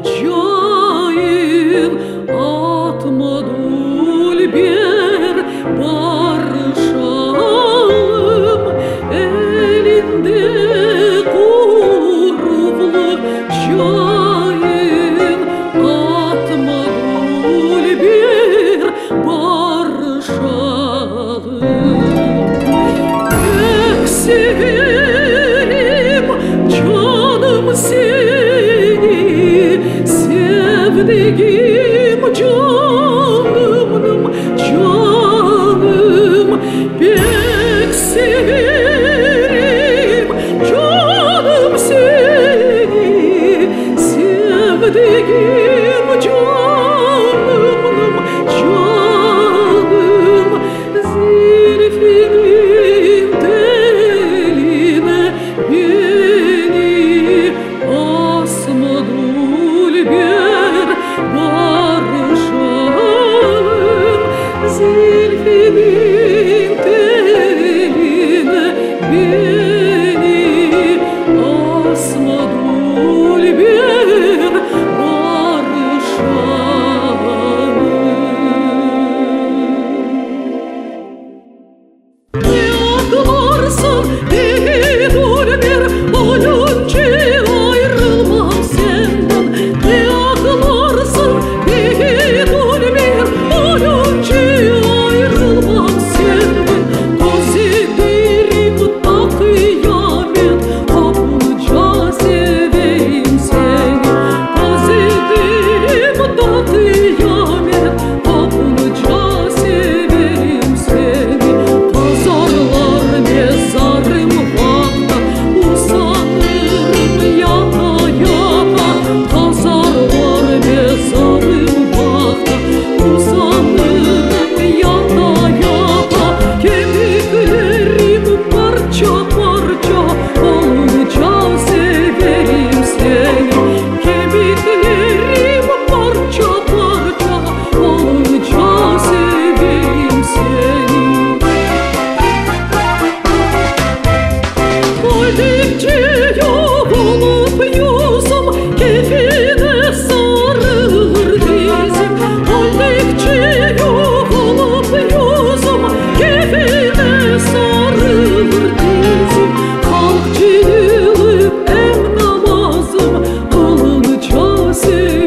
cayın atmadul bir barışalım. Elinde kurvlu cayın atmadul bir barışalım. Pek severim canım seni, sevdiğim canım canım. Pek severim canım seni, sevdiğim canım canım. Zülfünün teline beni asmadul bir barışalım. Zülfünün teline beni asmadul bir barışalım. Ne ağlarsın idul bir olunca ayrılmam senden. Ne ağlarsın idul bir olunca ayrılmam senden. Gözlerim ta kıyamet kopunca seveyim seni. Gözlerim ta kıyamet kopunca seveyim seni. Tazarlar mezarım vakta, usanırım yata yata. Tazarlar mezarım vakta, usanırım yata yata. Kemiklerim parça parça olunca severim seni. Kemiklerim parça parça olunca severim seni. Öldükçe yok olup yüzüm, kefine sarılır dizim. Öldükçe yok olup yüzüm, kefine sarılır dizim. Kalk çığlık em namazım, kılınca severim